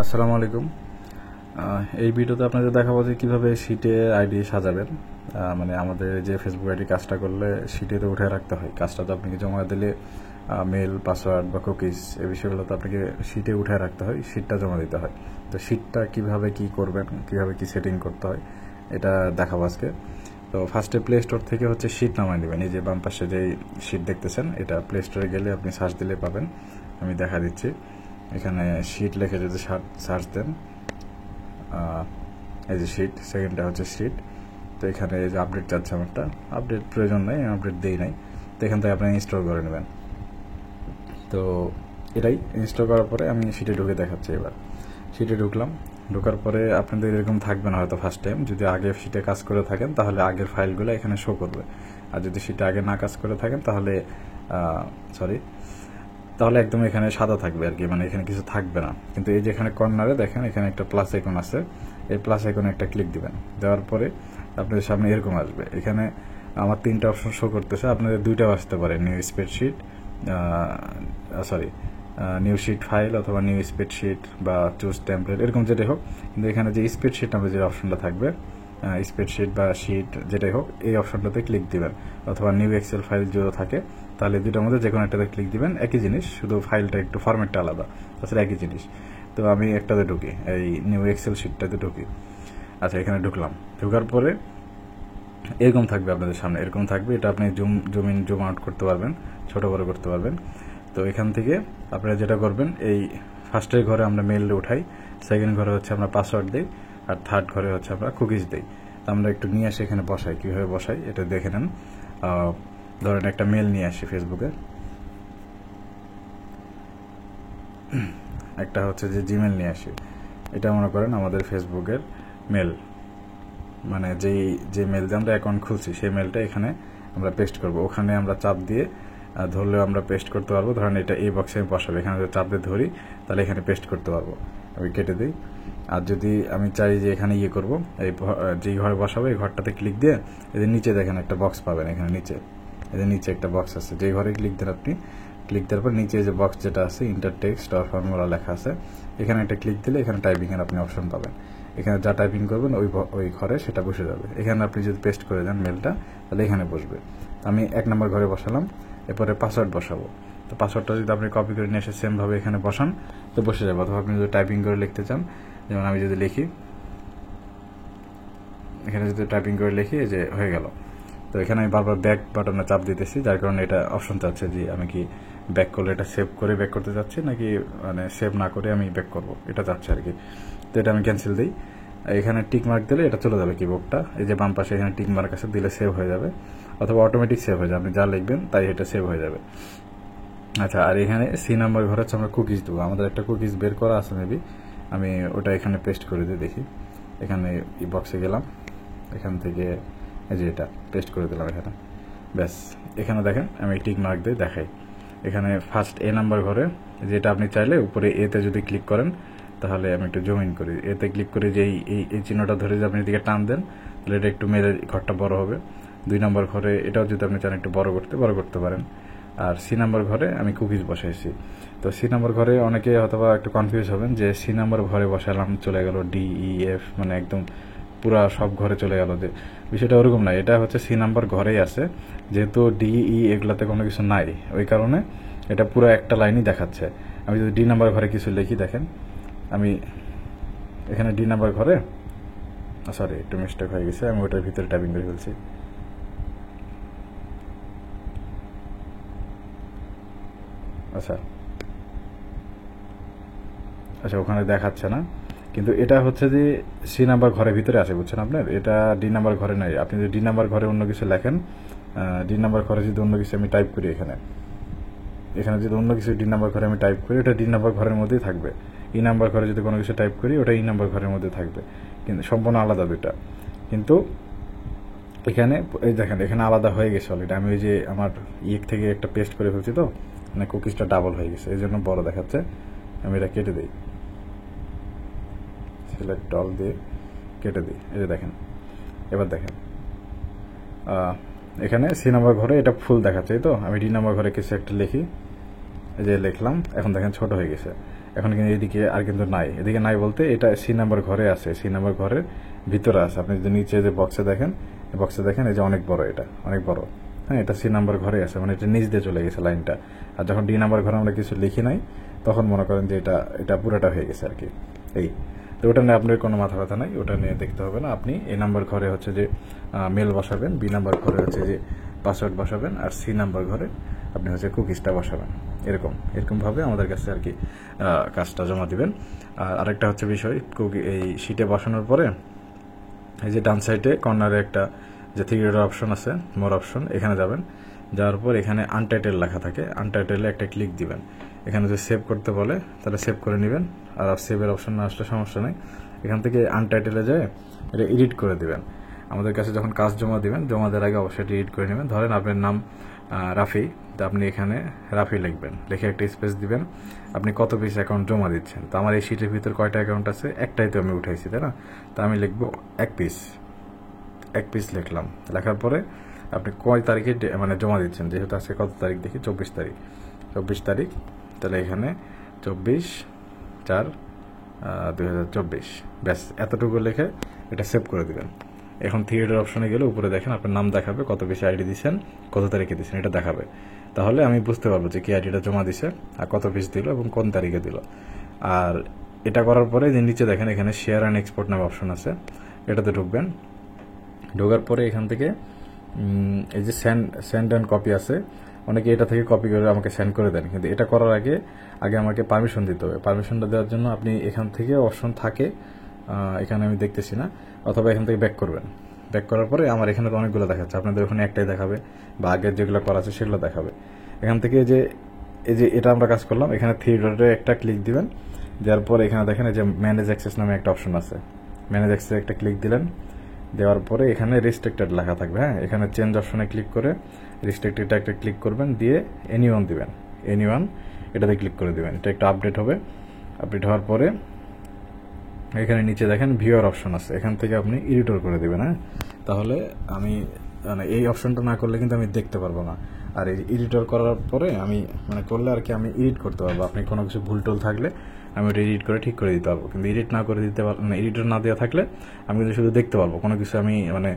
আসসালামু আলাইকুম। এই ভিডিওতে আপনাদের দেখাবো যে কীভাবে শিটে আইডি সাজাবেন। মানে আমাদের যে ফেসবুক আইডি কাজটা করলে শিটে তো উঠে রাখতে হয়, কাজটা তো আপনাকে জমা দিলে মেল, পাসওয়ার্ড বা কুকিজ এই বিষয়গুলো তো আপনাকে শিটে উঠে রাখতে হয়, শিটটা জমা দিতে হয়। তো শিটটা কীভাবে কী করবেন, কীভাবে কী সেটিং করতে হয় এটা দেখাবো আজকে। তো ফার্স্টে প্লে স্টোর থেকে হচ্ছে শিট নামায় নেবেন। এই যে বাম পাশে যেই শিট দেখতেছেন, এটা প্লে স্টোরে গেলে আপনি সার্চ দিলে পাবেন। আমি দেখা দিচ্ছি, এখানে শিট লিখে যদি সার্চ দেন, এই যে শিট, সেকেন্ডটা হচ্ছে শিট। তো এখানে এই যে আপডেট চাচ্ছে আমারটা, আপডেট প্রয়োজন নেই, আপডেট দেই নাই। তো এখান থেকে আপনি ইনস্টল করে নেবেন। তো এটাই ইনস্টল করার পরে আমি শিটে ঢুকে দেখাচ্ছি। এবার শিটে ঢোকার পরে আপনাদের এরকম থাকবে না হয়তো ফার্স্ট টাইম। যদি আগে শিটে কাজ করে থাকেন তাহলে আগের ফাইলগুলো এখানে শো করবে, আর যদি শিটে আগে না কাজ করে থাকেন তাহলে তাহলে একদম এখানে সাদা থাকবে আর কি, মানে এখানে কিছু থাকবে না। কিন্তু এই যে এখানে কর্নারে দেখেন, এখানে একটা প্লাস আইকন আছে, এই প্লাস আইকনে একটা ক্লিক দিবেন। দেওয়ার পরে আপনাদের সামনে এরকম আসবে। এখানে আমার 3টা অপশন শো করতেছে, আপনাদের 2টাও আসতে পারে, new spreadsheet new sheet file অথবা নিউ স্প্রেডশিট বা চুজ টেমপ্লেট, এরকম যেটাই হোক। কিন্তু এখানে যে স্প্রেডশিট নামে যে অপশনটা থাকবে, স্প্রেডশিট বা শিট যেটাই হোক, এই অপশনটাতে ক্লিক দিবেন। অথবা নিউ এক্সেল ফাইল যদি থাকে তাহলে দুটোর মধ্যে যে কোনো একটাতে ক্লিক দিবেন। একই জিনিস, শুধু ফাইলটা একটু ফরম্যাটটা আলাদা, তাছাড়া একই জিনিস। তো আমি একটাতে ঢুকি, এই নিউ এক্সেল শিটটাতে ঢুকি। আচ্ছা, এখানে ঢোকার পরে এরকম থাকবে আপনাদের সামনে, এরকম থাকবে। এটা আপনি জুম ইন জুম আউট করতে পারবেন, ছোট বড় করতে পারবেন। তো এখান থেকে আপনারা যেটা করবেন, এই ফার্স্টের ঘরে আমরা মেল উঠাই, সেকেন্ড ঘরে হচ্ছে আমরা পাসওয়ার্ড দিই, আর থার্ড ঘরে হচ্ছে আমরা কুকিজ দিই। তো আমরা একটু নিয়ে আসি এখানে বসাই, কীভাবে বসাই এটা দেখে নেন। ধরেন একটা মেল নিয়ে আসি ফেসবুকে, একটা হচ্ছে যে জিমেল নিয়ে আসি। এটা মনে করেন আমাদের ফেসবুকের মেল, মানে যে মেল দিয়ে আমরা অ্যাকাউন্ট খুলছি সেই মেলটা এখানে আমরা পেস্ট করব। ওখানে আমরা চাপ দিয়ে ধরলেও আমরা পেস্ট করতে পারবো। ধরেন এটা এই বক্সে আমি বসাবো, এখানে যদি চাপ দিয়ে ধরি তাহলে এখানে পেস্ট করতে পারবো। আমি কেটে দিই। আর যদি আমি চাই যে এখানে করব, এই যেই ঘরে বসাবো এই ঘরটাতে ক্লিক দিয়ে এদের নিচে দেখেন একটা বক্স পাবেন, এখানে নিচে এদের নিচে একটা বক্স আছে, যেই ঘরে ক্লিক দেন আপনি, ক্লিক দেওয়ার পর নিচে যে বক্স যেটা আছে ইন্টার টেক্সট আর ফর্মুলা লেখা আছে, এখানে একটা ক্লিক দিলে এখানে টাইপিংয়ের আপনি অপশন পাবেন। এখানে যা টাইপিং করবেন ওই ঘরে সেটা বসে যাবে। এখানে আপনি যদি পেস্ট করে দেন মেলটা তাহলে এখানে বসবে। আমি 1 নম্বর ঘরে বসালাম, এরপরে পাসওয়ার্ড বসাবো। তো পাসওয়ার্ডটা যদি আপনি কপি করে নিয়ে এসে সেমভাবে এখানে বসান তো বসে যাবে। অথবা আপনি যদি টাইপিং করে লিখতে চান, যেমন আমি যদি লিখি, এখানে যদি টাইপিং করে লিখি, এই যে হয়ে গেল। তো এখানে আমি বারবার ব্যাক বাটনে চাপ দিতেছি, যার কারণে এটা অপশন চাচ্ছে যে আমি কি ব্যাক করলে এটা সেভ করে ব্যাক করতে চাচ্ছি নাকি মানে সেভ না করে আমি ব্যাক করব, এটা চাচ্ছে আর কি। তো এটা আমি ক্যান্সেল দিই। এখানে টিক মার্ক দিলে এটা চলে যাবে কিবোর্ডটা, এই যে বাম পাশে এখানে টিক মার্ক আছে, দিলে সেভ হয়ে যাবে, অথবা অটোমেটিক সেভ হয়ে যাবে। আপনি যা লিখবেন তাই এটা সেভ হয়ে যাবে। আচ্ছা, আর এখানে সি নাম্বার ঘরে হচ্ছে আমরা কুকিজ দেবো। আমাদের একটা কুকিজ বের করা আছে মেবি, আমি ওটা এখানে পেস্ট করে দিই। দেখি, এখানে এই বক্সে গেলাম, এখান থেকে এই যে এটা পেস্ট করে দিলাম এখানে, ব্যাস। এখানে দেখেন আমি টিক মার্ক দিয়ে দেখাই। এখানে ফার্স্ট এ নাম্বার ঘরে, যেটা আপনি চাইলে উপরে এতে যদি ক্লিক করেন, তাহলে আমি একটু জুম ইন করি, এতে ক্লিক করে যে এই চিহ্নটা ধরে যে আপনি এদিকে টান দেন তাহলে এটা একটু মেরে ঘরটা বড় হবে। 2 নম্বর ঘরে এটাও যদি আপনি চান একটু বড় করতে পারেন। আর সি নাম্বার ঘরে আমি কুকিজ বসাইছি। তো সি নাম্বার ঘরে অনেকে হয়তোবা একটু কনফিউজ হবেন যে সি নাম্বার ঘরে বসালাম চলে গেল ডি ই এফ, মানে একদম পুরা সব ঘরে চলে গেল, যে বিষয়টা ওরকম না। এটা হচ্ছে সি নাম্বার ঘরেই আছে, যেহেতু ডি ই এগুলাতে কোনো কিছু নাই, ওই কারণে এটা পুরো একটা লাইনই দেখাচ্ছে। আমি যদি ডি নাম্বার ঘরে কিছু লিখি, দেখেন আমি এখানে ডি নাম্বার ঘরে, সরি একটু মিস্টেক হয়ে গেছে, আমি ওটার ভিতরে টাইপিং করে ফেলছি। আচ্ছা, ওখানে দেখাচ্ছে না, কিন্তু এটা হচ্ছে যে সি নাম্বার ঘরের ভিতরে আছে, বুঝছেন আপনার, এটা ডি নাম্বার ঘরে নাই। আপনি যদি ডি নাম্বার ঘরে অন্য কিছু লেখেন, ডি নাম্বার ঘরে যদি অন্য কিছু আমি টাইপ করি, এখানে যদি অন্য কিছু ডি নাম্বার ঘরে আমি টাইপ করি, ওটা ডি নাম্বার ঘরের মধ্যেই থাকবে। ই নাম্বার ঘরে যদি কোনো কিছু টাইপ করি, ওটা ই নাম্বার ঘরের মধ্যে থাকবে, কিন্তু সম্পূর্ণ আলাদা দুইটা। কিন্তু এখানে এই দেখেন, এখানে আলাদা হয়ে গেছে অলরেডি। আমি ওই যে আমার থেকে একটা পেস্ট করে ফেলছি, তো মানে কুকিজটা ডাবল হয়ে গেছে, এই জন্য বড় দেখাচ্ছে। আমি এটা কেটে দিই, সিলেক্ট অল দিয়ে কেটে দিই। এই যে দেখেন, এবার দেখেন এখানে সি নাম্বার ঘরে এটা ফুল দেখাচ্ছে। তো আমি ডি নাম্বার ঘরে কিছু একটা লিখি, এই যে লিখলাম, এখন দেখেন ছোট হয়ে গেছে। এখন কিন্তু এদিকে আর কিন্তু নাই, এদিকে নাই বলতে এটা সি নাম্বার ঘরে আছে, সি নাম্বার ঘরের ভিতরে আছে। আপনি যদি নিচে যে বক্সে দেখেন, এই যে অনেক বড়, এটা অনেক বড়, হ্যাঁ, এটা সি নাম্বার ঘরে আছে, মানে এটা নিচ দিয়ে চলে গেছে লাইনটা। আর যখন ডি নাম্বার ঘরে আমরা কিছু লিখি নাই, তখন মনে করেন যে এটা পুরোটা হয়ে গেছে আর কি। এই তো ওটা নিয়ে আপনার কোনো মাথা ব্যথা নাই, ওটা নিয়ে দেখতে হবে না। আপনি এ নাম্বার ঘরে হচ্ছে যে মেল বসাবেন, বি নাম্বার ঘরে হচ্ছে যে পাসওয়ার্ড বসাবেন, আর সি নাম্বার ঘরে আপনি হচ্ছে কুকিজটা বসাবেন। এরকমভাবে আমাদের কাছে আর কি কাজটা জমা দিবেন। আর আরেকটা হচ্ছে বিষয়, এই শিটে বসানোর পরে এই যে ডান সাইডে কর্নারে একটা যে থ্রি ডট অপশন আছে, মোর অপশন, এখানে যাবেন। যাওয়ার পর এখানে আনটাইটেল লেখা থাকে, আনটাইটেলে একটা ক্লিক দিবেন। এখানে যদি সেভ করতে বলে তাহলে সেভ করে নেবেন, আর সেভের অপশন না আসলে সমস্যা নেই। এখান থেকে আনটাইটেলে যায় এটা এডিট করে দিবেন। আমাদের কাছে যখন কাজ জমা দিবেন, জমা দেওয়ার আগে অবশ্যই এডিট করে নেবেন। ধরেন আপনার নাম রাফি, তো আপনি এখানে রাফি লিখবেন, লিখে একটা স্পেস দিবেন। আপনি কত পিস অ্যাকাউন্ট জমা দিচ্ছেন, তো আমার এই শিটের ভিতর কয়টা অ্যাকাউন্ট আছে, একটাই তো আমি উঠাইছি, তাই না? তো আমি লিখবো এক পিস লিখলাম। লেখার পরে আপনি কয় তারিখে মানে জমা দিচ্ছেন, যেহেতু আজকে কত তারিখ দেখি, 24 তারিখ, তাহলে এখানে 24/4/2024, ব্যাস এতটুকু লিখে এটা সেভ করে দিবেন। এখন থিয়েটার অপশনে গেলে উপরে দেখেন আপনার নাম দেখাবে, কত বেশি আইডি দিচ্ছেন, কত তারিখে দিচ্ছেন, এটা দেখাবে। তাহলে আমি বুঝতে পারবো যে কি আইডিটা জমা দিছে আর কত পিস দিল এবং কোন তারিখে দিল। আর এটা করার পরে যে নিচে দেখেন এখানে শেয়ার অ্যান্ড এক্সপোর্ট নামে অপশন আছে, এটাতে ঢুকবেন। ঢোকার পরে এখান থেকে এই যে সেন্ড অ্যান্ড কপি আছে, অনেকে এটা থেকে কপি করে আমাকে সেন্ড করে দেন, কিন্তু এটা করার আগে আমাকে পারমিশন দিতে হবে। পারমিশনটা দেওয়ার জন্য আপনি এখান থেকে অপশন থাকে, এখানে আমি দেখতেছি না, অথবা এখান থেকে ব্যাক করবেন। ব্যাক করার পরে আমার এখানে তো অনেকগুলো দেখাচ্ছে, আপনাদের ওখানে একটাই দেখাবে, বা আগের যেগুলো করা আছে সেগুলো দেখাবে। এখান থেকে এই যে এটা আমরা কাজ করলাম, এখানে থ্রি ডটে একটা ক্লিক দিবেন। দেওয়ার পর এখানে দেখেন এই যে ম্যানেজ অ্যাক্সেস নামে একটা অপশন আছে, ম্যানেজ অ্যাক্সেস একটা ক্লিক দিলেন। দেওয়ার পরে এখানে রেস্ট্রিক্টেড লেখা থাকবে, হ্যাঁ, এখানে চেঞ্জ অপশনে ক্লিক করে রেস্ট্রিক্টেড একটা ক্লিক করবেন, দিয়ে এনিওয়ান দিবেন, এনিওয়ান এটাতে ক্লিক করে দিবেন। এটা একটা আপডেট হবে। আপডেট হওয়ার পরে এখানে নিচে দেখেন ভিউয়ার অপশন আছে, এখান থেকে আপনি এডিটর করে দিবেন। হ্যাঁ, তাহলে আমি মানে এই অপশনটা না করলে কিন্তু আমি দেখতে পারবো না। আর এই এডিটর করার পরে আমি মানে করলে আর কি আমি এডিট করতে পারবো। আপনি কোনো কিছু ভুল টুল থাকলে আমি ওটা এডিট করে ঠিক করে দিতে পারবো, কিন্তু এডিট না করে দিতে পারবো না। এডিটর না দেওয়া থাকলে আমি কিন্তু শুধু দেখতে পারবো, কোনো কিছু আমি মানে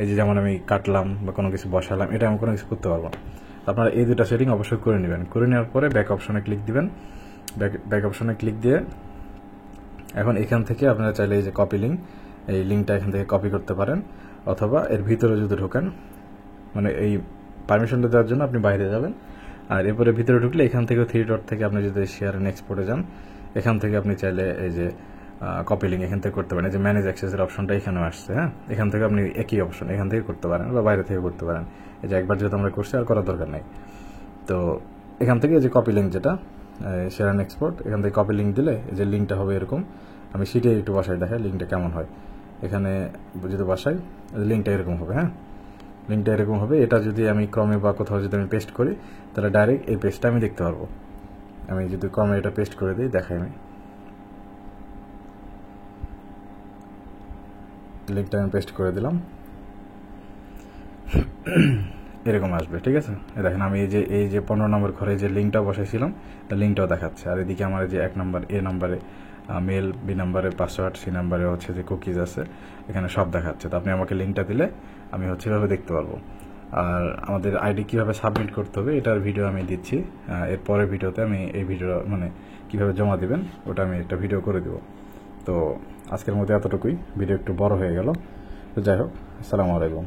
এই যে যেমন আমি কাটলাম বা কোনো কিছু বসালাম, এটা আমি কোনো কিছু করতে পারবো না। আপনারা এই দুটা সেটিং অবশ্যই করে নেবেন। করে নেওয়ার পরে ব্যাক অপশনে ক্লিক দিবেন। ব্যাক অপশনে ক্লিক দিয়ে এখন এখান থেকে আপনারা চাইলে এই যে কপি লিঙ্ক, এই লিঙ্কটা এখান থেকে কপি করতে পারেন, অথবা এর ভিতরে যদি ঢোকেন, মানে এই পারমিশনটা দেওয়ার জন্য আপনি বাইরে যাবেন। আর এরপরে ভিতরে ঢুকলে এখান থেকে থ্রি ডট থেকে আপনি যদি শেয়ার অ্যান্ড এক্সপোর্টে যান, এখান থেকে আপনি চাইলে এই যে কপি লিঙ্ক এখান থেকে করতে পারেন। এই যে ম্যানেজ অ্যাক্সেসের অপশনটা এখানেও আসছে, হ্যাঁ, এখান থেকে আপনি একই অপশন এখান থেকে করতে পারেন বা বাইরে থেকে করতে পারেন। এই যে একবার যেহেতু আমরা করছি আর করার দরকার নেই। তো এখান থেকে এই যে কপি লিঙ্ক, যেটা শেয়ার অ্যান্ড এক্সপোর্ট, এখান থেকে কপি লিঙ্ক দিলে এই যে লিঙ্কটা হবে এরকম। আমি সিটে একটু বসাই দেখাই লিঙ্কটা কেমন হয়। এখানে যদি বসাই লিঙ্কটা এরকম হবে, হ্যাঁ, লিঙ্কটা এরকম হবে। এটা যদি আমি ক্রমে বা কোথাও যদি আমি পেস্ট করি, তাহলে ডাইরেক্ট এই পেজটা আমি দেখতে পারবো। আমি যদি ক্রমে এটা পেস্ট করে দিই, দেখাই আমি লিঙ্কটা আমি পেস্ট করে দিলাম, এরকম আসবে, ঠিক আছে। দেখেন আমি এই যে 15 নম্বর ঘরে যে লিঙ্কটা বসাইছিলাম, লিঙ্কটাও দেখাচ্ছে। আর এদিকে আমার যে 1 নম্বর এ নাম্বারে মেল, বি নাম্বারে পাসওয়ার্ড, সি নাম্বারে হচ্ছে যে কুকিজ আছে, এখানে সব দেখাচ্ছে। তো আপনি আমাকে লিঙ্কটা দিলে আমি হচ্ছে এভাবে দেখতে পারবো। আর আমাদের আইডি কিভাবে সাবমিট করতে হবে এটার ভিডিও আমি দিচ্ছি। এর পরের ভিডিওতে আমি এই ভিডিও মানে কিভাবে জমা দিবেন ওটা আমি একটা ভিডিও করে দেব। তো আজকের মধ্যে এতটুকুই, ভিডিও একটু বড় হয়ে গেল। তো যাই হোক, আসসালামু আলাইকুম।